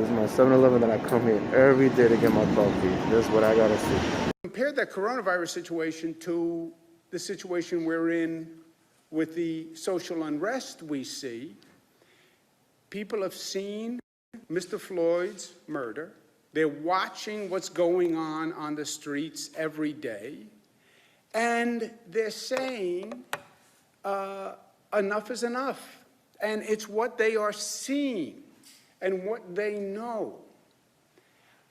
This is my 7-Eleven that I come here every day to get my coffee. This is what I gotta see. Compare that coronavirus situation to the situation we're in with the social unrest we see. People have seen Mr. Floyd's murder. They're watching what's going on the streets every day. And they're saying enough is enough. And it's what they are seeing and what they know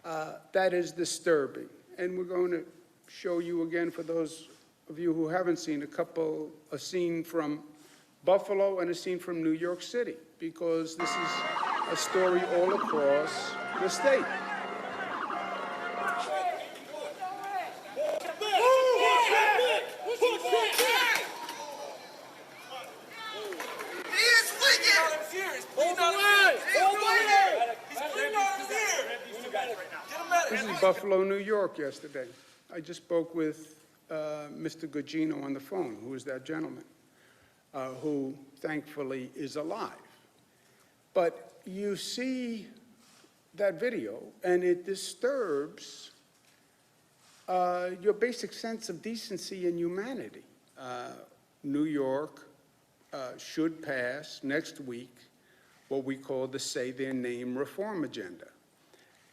that is disturbing. And we're going to show you again, for those of you who haven't seen, a scene from Buffalo and a scene from New York City, because this is a story all across the state. This is Buffalo, New York yesterday. I just spoke with Mr. Gugino on the phone, who is that gentleman, who thankfully is alive. But you see that video, and it disturbs your basic sense of decency and humanity. New York should pass next week what we call the Say Their Name reform agenda.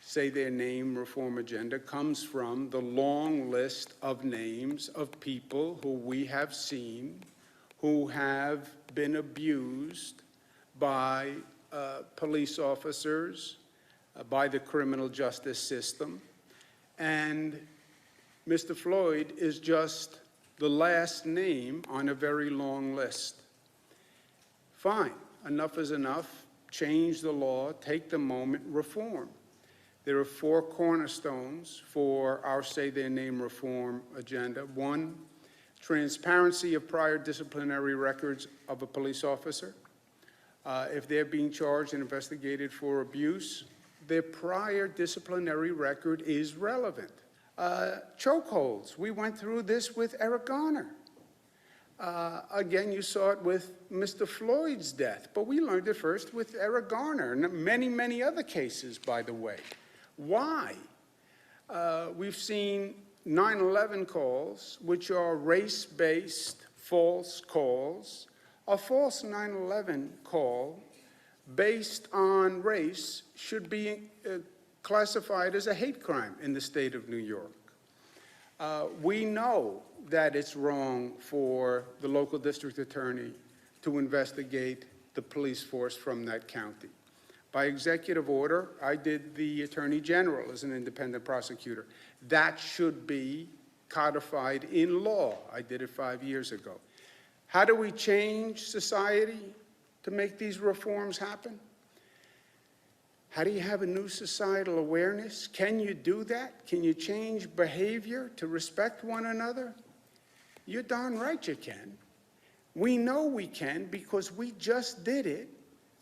Say Their Name reform agenda comes from the long list of names of people who we have seen who have been abused by police officers, by the criminal justice system. And Mr. Floyd is just the last name on a very long list. Fine, enough is enough. Change the law, take the moment, reform. There are 4 cornerstones for our Say Their Name reform agenda. 1, transparency of prior disciplinary records of a police officer. If they're being charged and investigated for abuse, their prior disciplinary record is relevant. Chokeholds. We went through this with Eric Garner. Again, you saw it with Mr. Floyd's death, but we learned it first with Eric Garner and many, many other cases, by the way. Why? We've seen 9/11 calls, which are race-based false calls. A false 9/11 call based on race should be classified as a hate crime in the state of New York. We know that it's wrong for the local district attorney to investigate the police force from that county. By executive order, I did the Attorney General as an independent prosecutor. That should be codified in law. I did it 5 years ago. How do we change society to make these reforms happen? How do you have a new societal awareness? Can you do that? Can you change behavior to respect one another? You're darn right you can. We know we can because we just did it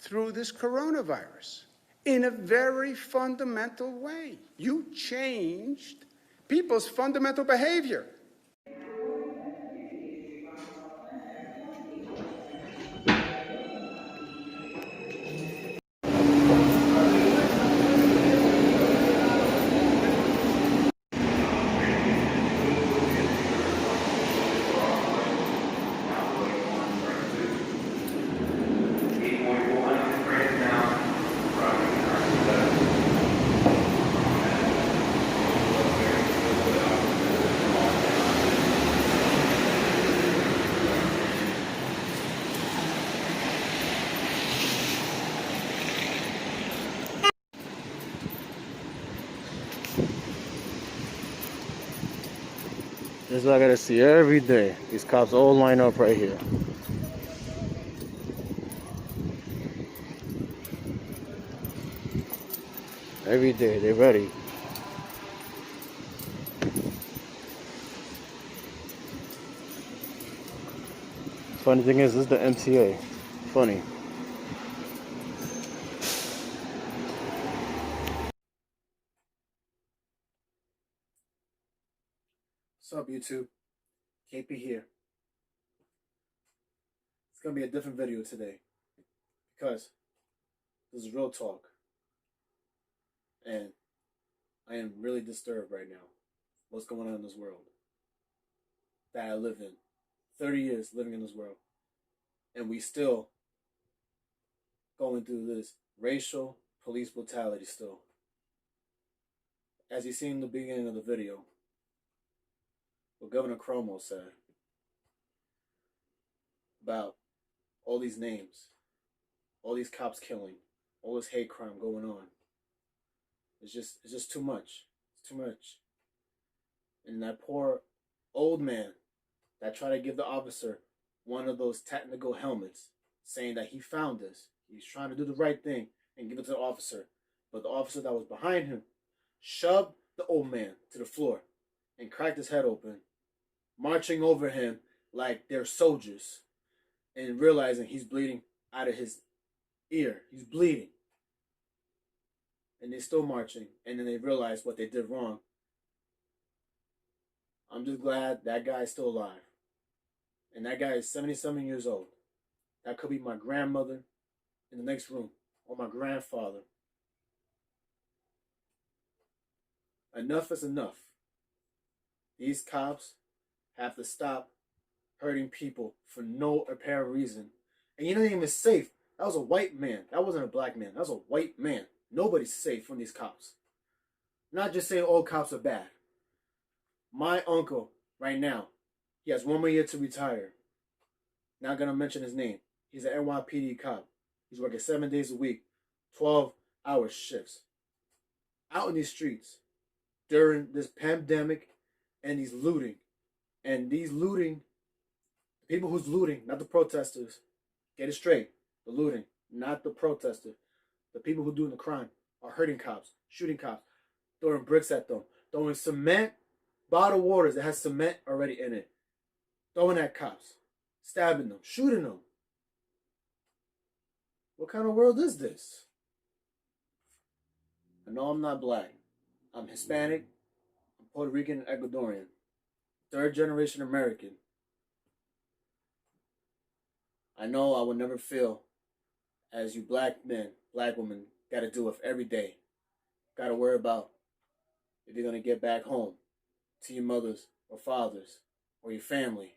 through this coronavirus in a very fundamental way. You changed people's fundamental behavior. This is what I gotta see every day. These cops all line up right here. Every day, they're ready. Funny thing is, this is the MTA. Funny. What's up, YouTube? KP here. It's gonna be a different video today because this is real talk. And I am really disturbed right now. What's going on in this world that I live in? 30 years living in this world. And we still going through this racial police brutality still. As you seen in the beginning of the video, what Governor Cuomo said about all these names, all these cops killing, all this hate crime going on. It's just too much. It's too much. And that poor old man that tried to give the officer one of those technical helmets, saying that he found this. He's trying to do the right thing and give it to the officer. But the officer that was behind him shoved the old man to the floor and cracked his head open, marching over him like they're soldiers, and realizing he's bleeding out of his ear. He's bleeding. And they're still marching, and then they realize what they did wrong. I'm just glad that guy is still alive. And that guy is 77 years old. That could be my grandmother in the next room, or my grandfather. Enough is enough. These cops have to stop hurting people for no apparent reason. And you ain't even safe. That was a white man. That wasn't a black man. That was a white man. Nobody's safe from these cops. Not just saying all cops are bad. My uncle, right now, he has 1 more year to retire. Not gonna mention his name. He's an NYPD cop. He's working 7 days a week, 12-hour shifts. Out in these streets during this pandemic and these looting. And these looting, the people who's looting, not the protesters. Get it straight. The looting, not the protesters. The people who are doing the crime are hurting cops, shooting cops, throwing bricks at them, throwing cement, bottled waters that has cement already in it, throwing at cops, stabbing them, shooting them. What kind of world is this? I know I'm not black. I'm Hispanic, I'm Puerto Rican and Ecuadorian. 3rd generation American. I know I will never feel as you black men, black women, got to do with every day. Got to worry about if you're going to get back home to your mothers or fathers or your family.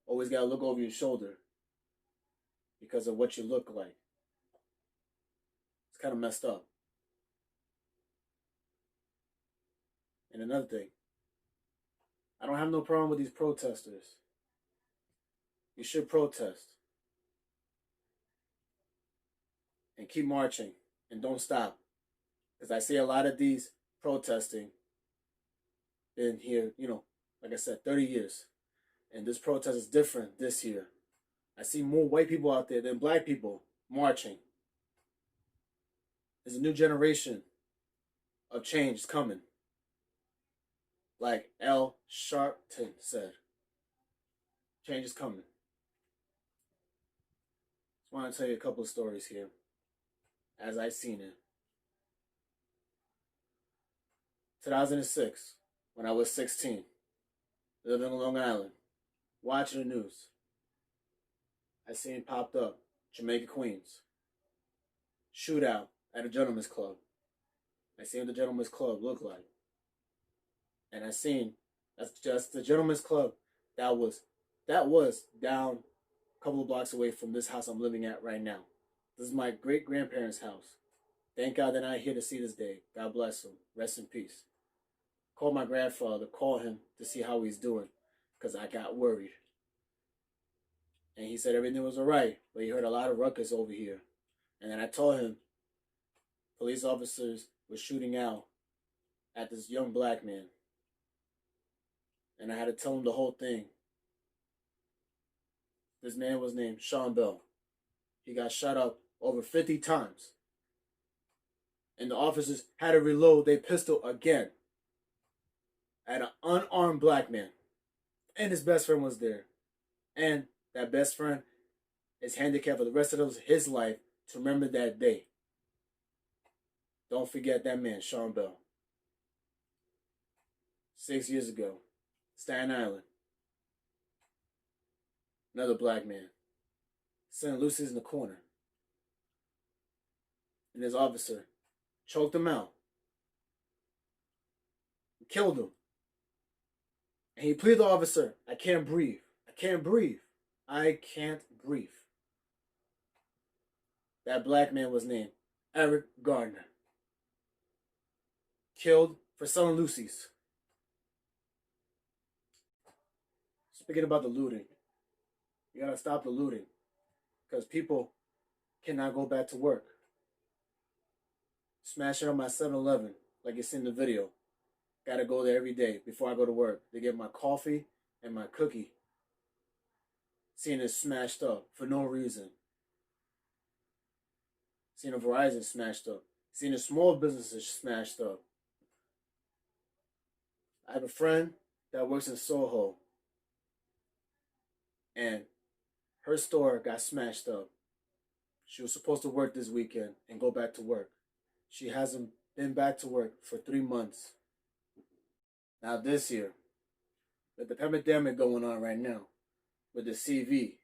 Always got to look over your shoulder because of what you look like. It's kind of messed up. And another thing, I don't have no problem with these protesters. You should protest. And keep marching. And don't stop. Because I see a lot of these protesting been here, like I said, 30 years. And this protest is different this year. I see more white people out there than black people marching. There's a new generation of change coming. Like L. Sharpton said. Change is coming. Just want to tell you a couple of stories here. As I seen it. 2006, when I was 16, living in Long Island, watching the news. I seen popped up, Jamaica, Queens. Shootout at a gentleman's club. I seen what the gentleman's club looked like. And I seen that's just the gentleman's club that was down a couple of blocks away from this house I'm living at right now. This is my great-grandparents' house. Thank God they're not here to see this day. God bless them. Rest in peace. Called my grandfather, call him to see how he's doing, because I got worried. And he said everything was all right, but he heard a lot of ruckus over here. And then I told him police officers were shooting out at this young black man. And I had to tell him the whole thing. This man was named Sean Bell. He got shot up over 50 times. And the officers had to reload their pistol again at an unarmed black man. And his best friend was there. And that best friend is handicapped for the rest of his life to remember that day. Don't forget that man, Sean Bell. 6 years ago, Staten Island. Another black man. St. Lucy's in the corner. And his officer choked him out killed him. And he pleaded to the officer, I can't breathe. I can't breathe. I can't breathe. That black man was named Eric Garner. Killed for selling Lucy's. Speaking about the looting, you gotta stop the looting because people cannot go back to work. Smashing up my 7-Eleven, like you see in the video. Gotta go there every day before I go to work to get my coffee and my cookie. Seeing it smashed up for no reason. Seeing a Verizon smashed up. Seeing the small businesses smashed up. I have a friend that works in Soho. And her store got smashed up. She was supposed to work this weekend and go back to work. She hasn't been back to work for 3 months. Now this year, with the pandemic going on right now, with the CV,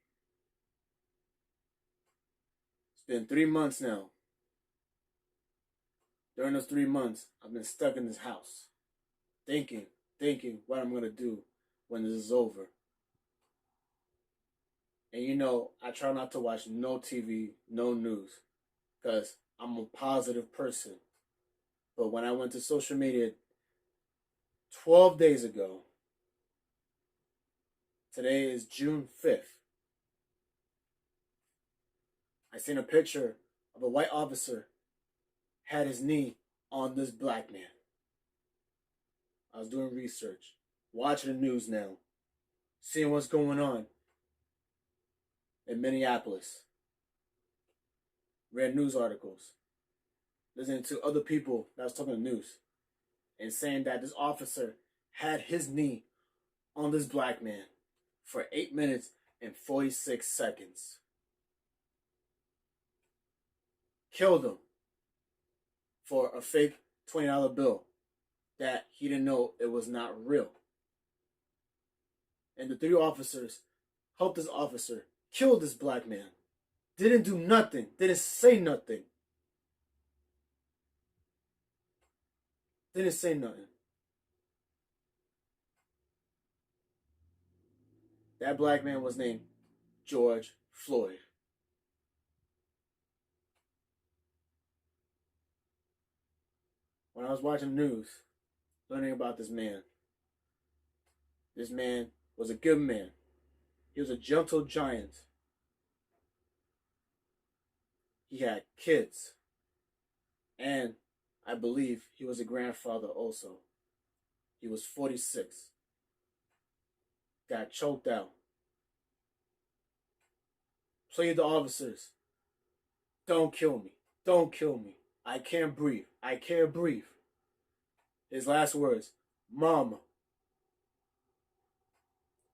it's been 3 months now. During those 3 months, I've been stuck in this house, thinking what I'm going to do when this is over. And you know, I try not to watch no TV, no news, because I'm a positive person. But when I went to social media 12 days ago, today is June 5th, I seen a picture of a white officer had his knee on this black man. I was doing research, watching the news now, seeing what's going on in Minneapolis. Read news articles, listening to other people that was talking the news, and saying that this officer had his knee on this black man for 8 minutes and 46 seconds. Killed him for a fake $20 bill that he didn't know it was not real. And the 3 officers helped this officer kill this black man. Didn't do nothing. Didn't say nothing. Didn't say nothing. That black man was named George Floyd. When I was watching the news, learning about this man was a good man. He was a gentle giant. He had kids. And I believe he was a grandfather also. He was 46. Got choked out. Pleaded the officers, don't kill me. Don't kill me. I can't breathe. I can't breathe. His last words, Mama.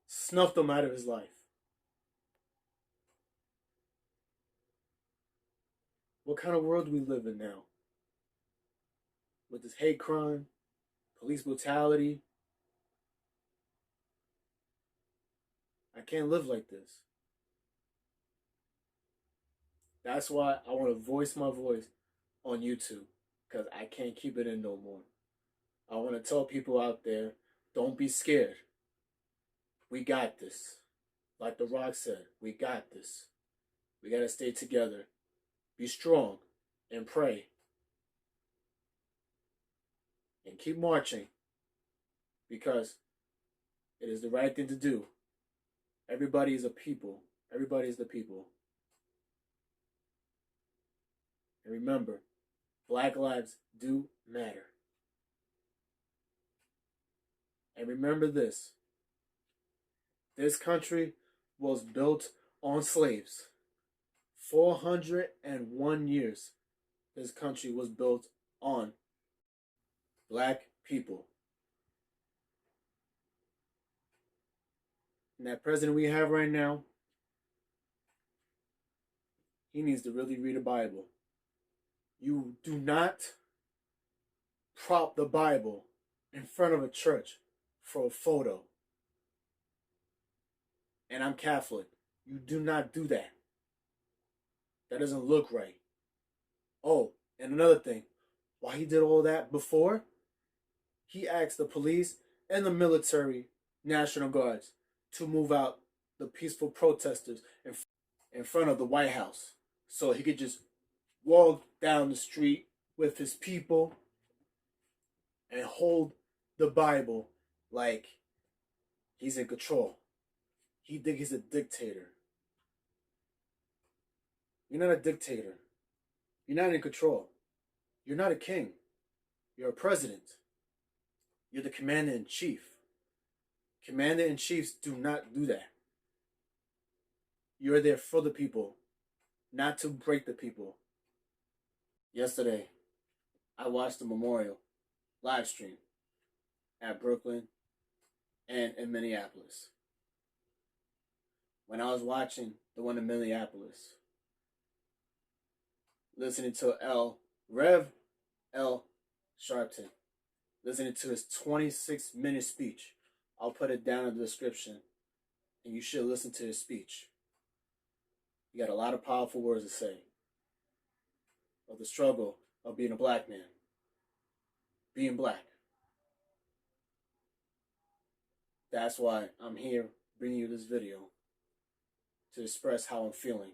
Snuffed him out of his life. What kind of world do we live in now? With this hate crime, police brutality. I can't live like this. That's why I want to voice my voice on YouTube, because I can't keep it in no more. I want to tell people out there, don't be scared. We got this. Like The Rock said, we got this. We got to stay together. Be strong and pray. And keep marching, because it is the right thing to do. Everybody is a people. Everybody is the people. And remember, Black lives do matter. And remember this. This country was built on slaves. 401 years this country was built on Black people. And that president we have right now, he needs to really read the Bible. You do not prop the Bible in front of a church for a photo. And I'm Catholic. You do not do that. That doesn't look right. Oh, and another thing. Why he did all that before? he asked the police and the military National Guards to move out the peaceful protesters in front of the White House so he could just walk down the street with his people and hold the Bible like he's in control. He think he's a dictator. You're not a dictator. You're not in control. You're not a king. You're a president. You're the commander-in-chief. Commander-in-chiefs do not do that. You're there for the people, not to break the people. Yesterday, I watched the memorial live stream at Brooklyn and in Minneapolis. When I was watching the one in Minneapolis, listening to Rev L. Sharpton, listening to his 26-minute speech. I'll put it down in the description, and you should listen to his speech. He got a lot of powerful words to say of the struggle of being a black man, being black. That's why I'm here bringing you this video to express how I'm feeling.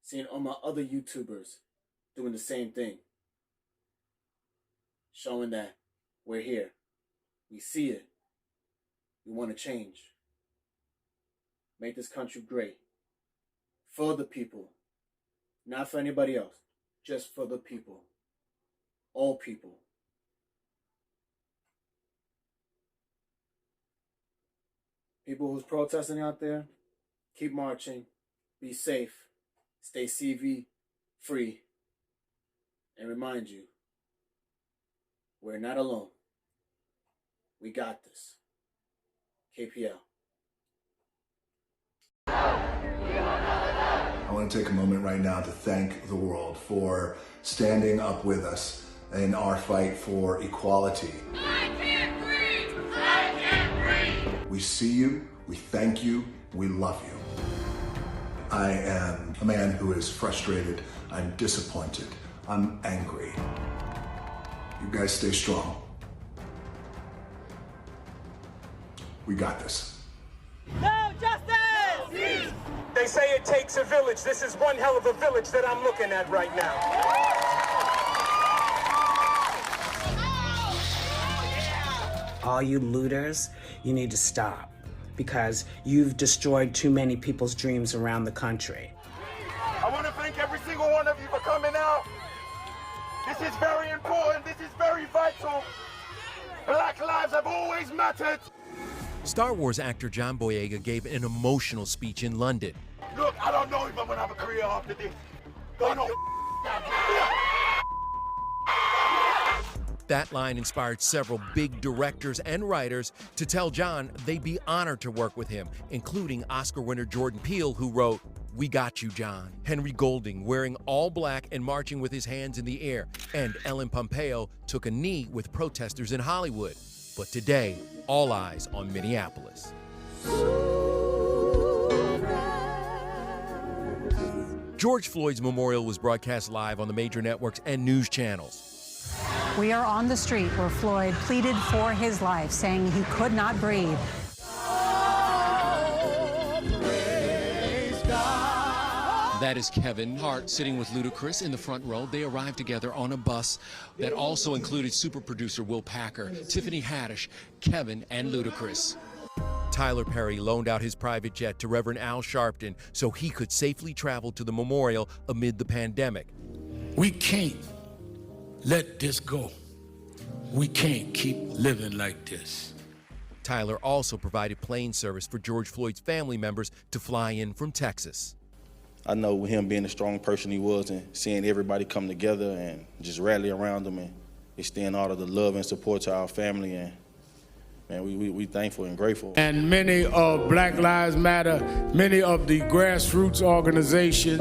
Seeing all my other YouTubers doing the same thing. Showing that we're here. We see it. We want to change. Make this country great. For the people. Not for anybody else. Just for the people. All people. People who's protesting out there, keep marching. Be safe. Stay CV free. And remind you, we're not alone. We got this. KPL. I want to take a moment right now to thank the world for standing up with us in our fight for equality. I can't breathe! I can't breathe! We see you, we thank you, we love you. I am a man who is frustrated, I'm disappointed, I'm angry. You guys stay strong. We got this. No justice! Peace! They say it takes a village. This is one hell of a village that I'm looking at right now. All you looters, you need to stop because you've destroyed too many people's dreams around the country. I want to thank every single one of you for coming out. This is very important. This is very vital. Black lives have always mattered. Star Wars actor John Boyega gave an emotional speech in London. Look, I don't know if I'm going to have a career after this. Don't know. That line inspired several big directors and writers to tell John they'd be honored to work with him, including Oscar winner Jordan Peele, who wrote, "We got you, John." Henry Golding, wearing all black and marching with his hands in the air, and Ellen Pompeo took a knee with protesters in Hollywood. But today, all eyes on Minneapolis. George Floyd's memorial was broadcast live on the major networks and news channels. We are on the street where Floyd pleaded for his life, saying he could not breathe. That is Kevin Hart sitting with Ludacris in the front row. They arrived together on a bus that also included super producer Will Packer, Tiffany Haddish, Kevin, and Ludacris. Tyler Perry loaned out his private jet to Reverend Al Sharpton so he could safely travel to the memorial amid the pandemic. We can't let this go. We can't keep living like this. Tyler also provided plane service for George Floyd's family members to fly in from Texas. I know with him being the strong person he was and seeing everybody come together and just rally around him and extend all of the love and support to our family, and man, we thankful and grateful. And many of Black Lives Matter, many of the grassroots organizations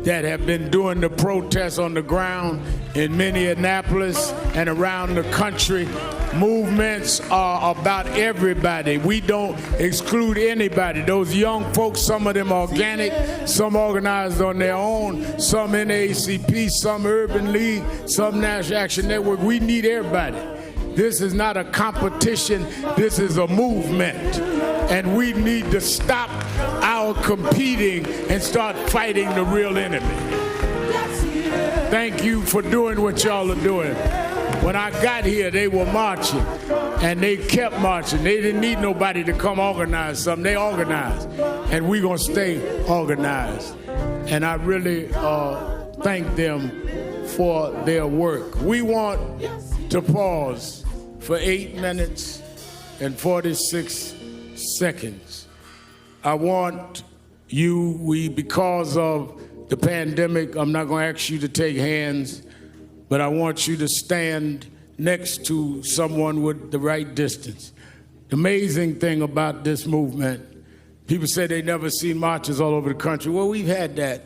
that have been doing the protests on the ground in Minneapolis and around the country, movements are about everybody. We don't exclude anybody. Those young folks, some of them organic, some organized on their own, some NAACP, some Urban League, some National Action Network. We need everybody. This is not a competition. This is a movement. And we need to stop our competing and start fighting the real enemy. Thank you for doing what y'all are doing. When I got here, they were marching, and they kept marching. They didn't need nobody to come organize something. They organized, and we're going to stay organized. And I really thank them for their work. We want to pause for 8 minutes and 46 seconds. I want you, because of the pandemic, I'm not going to ask you to take hands, but I want you to stand next to someone with the right distance. The amazing thing about this movement, people say they never seen marches all over the country. Well, we've had that,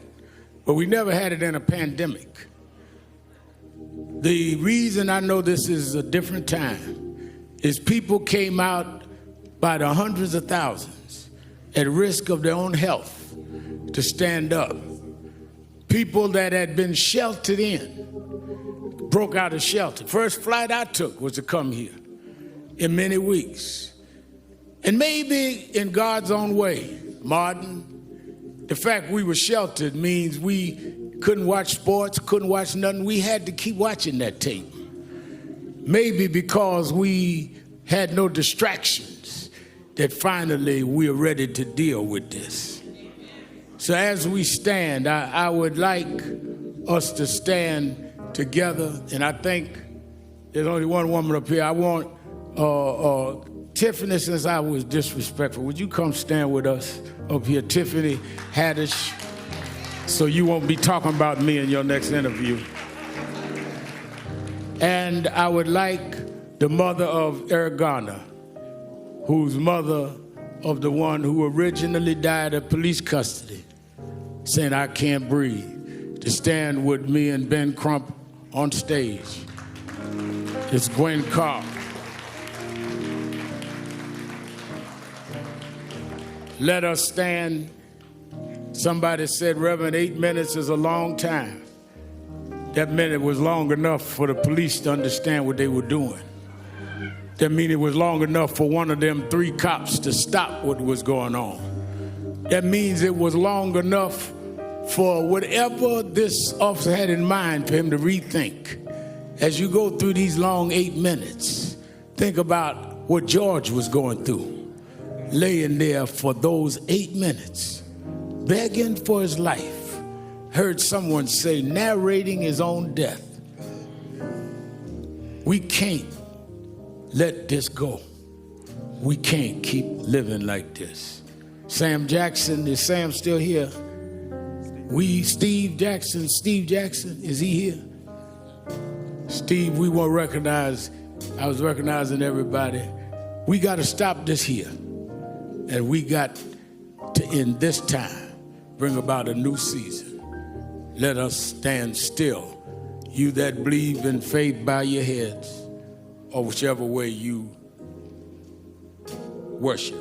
but we never had it in a pandemic. The reason I know this is a different time is people came out by the hundreds of thousands at risk of their own health to stand up. People that had been sheltered in broke out of shelter. First flight I took was to come here in many weeks. And maybe in God's own way, Martin, the fact we were sheltered means we couldn't watch sports, couldn't watch nothing. We had to keep watching that tape. Maybe because we had no distractions, that finally we are ready to deal with this. So as we stand, I would like us to stand together, and I think there's only one woman up here. I want Tiffany, since I was disrespectful, would you come stand with us up here? Tiffany Haddish, so you won't be talking about me in your next interview. And I would like the mother of Eric Garner, who's mother of the one who originally died of police custody, saying, "I can't breathe," to stand with me and Ben Crump on stage. It's Gwen Carr. Let us stand. Somebody said, Reverend, 8 minutes is a long time. That meant it was long enough for the police to understand what they were doing. That means it was long enough for one of them 3 cops to stop what was going on. That means it was long enough for whatever this officer had in mind for him to rethink. As you go through these long 8 minutes, think about what George was going through, laying there for those 8 minutes, begging for his life. Heard someone say, narrating his own death. We can't let this go. We can't keep living like this. Sam Jackson, is Sam still here? Steve Jackson, is he here? Steve, we won't recognize, I was recognizing everybody. We got to stop this here. And we got to, in this time, bring about a new season. Let us stand still. You that believe in faith, bow your heads, or whichever way you worship.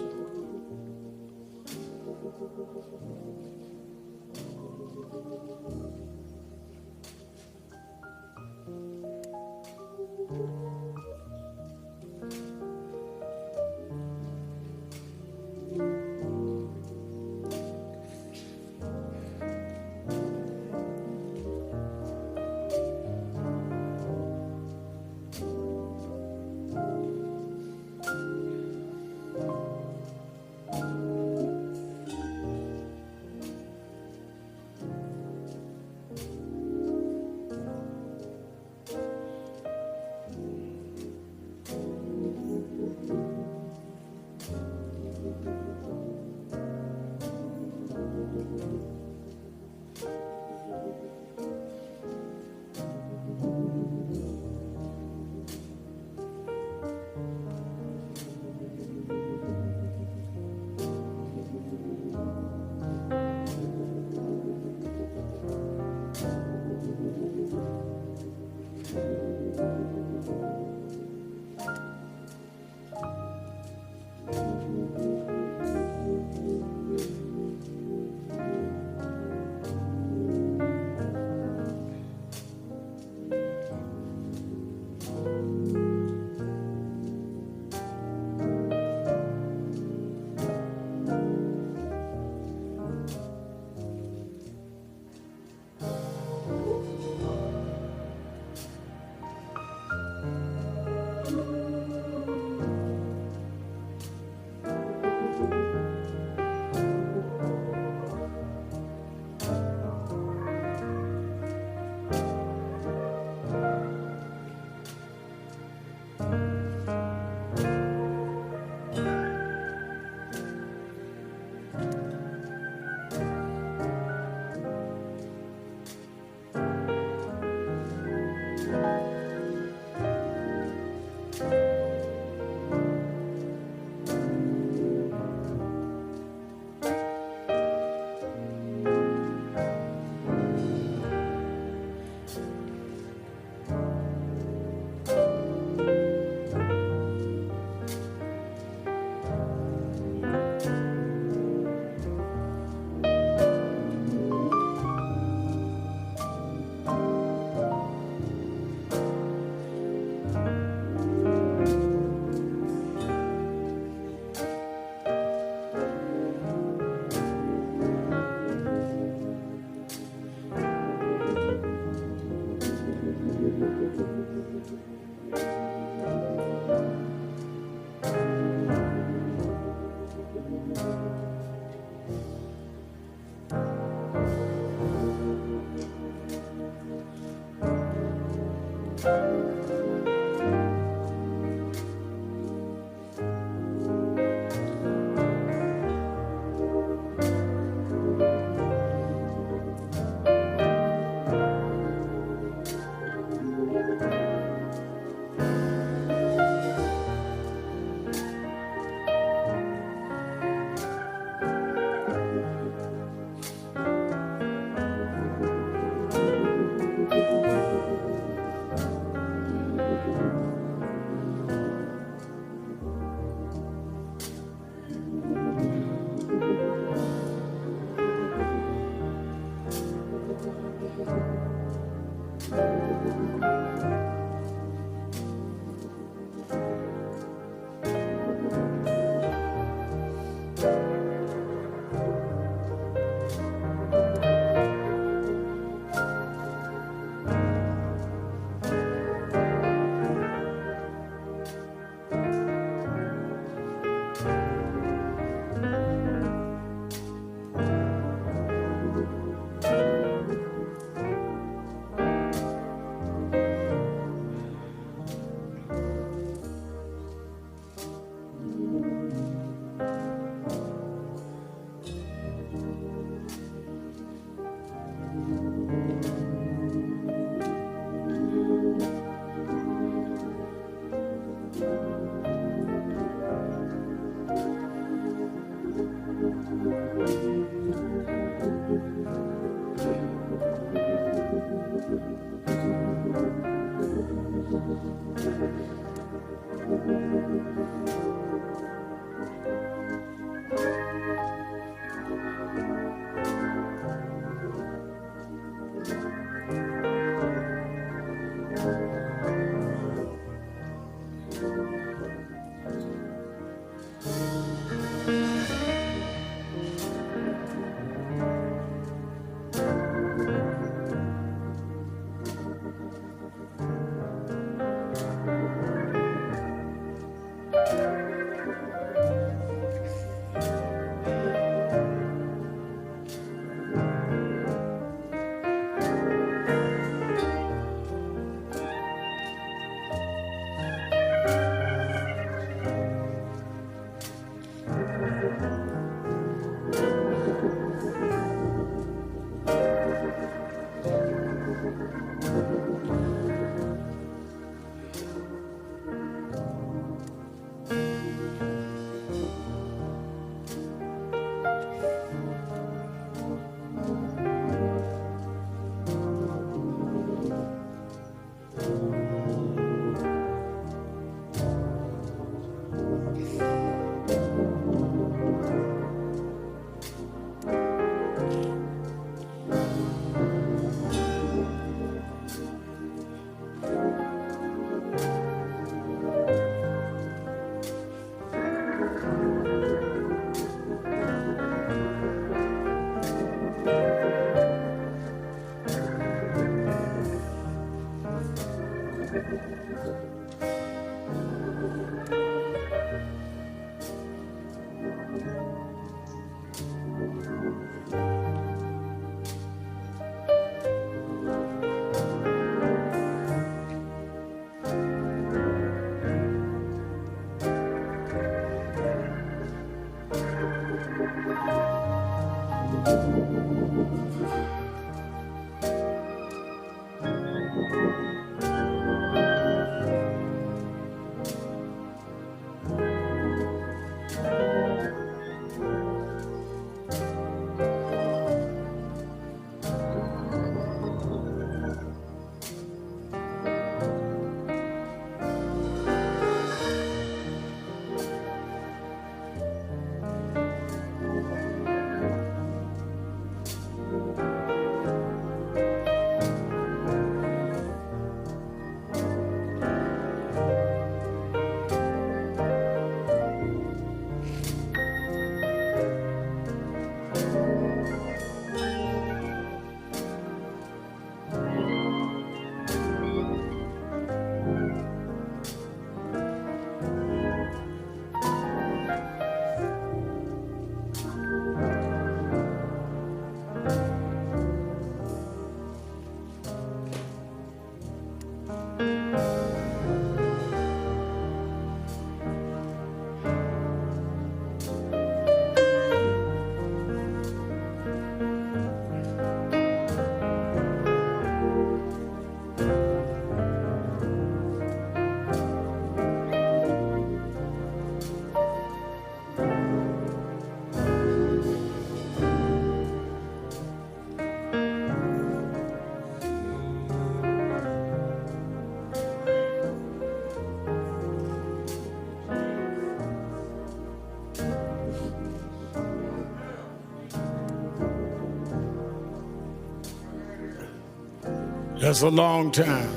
That's a long time.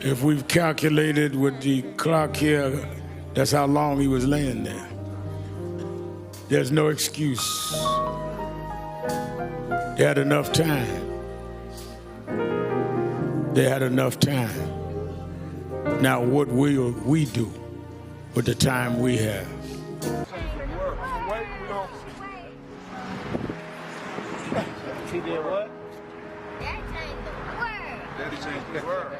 If we've calculated with the clock here, that's how long he was laying there. There's no excuse. They had enough time. They had enough time. Now what will we do with the time we have? He did what? Daddy changed the world.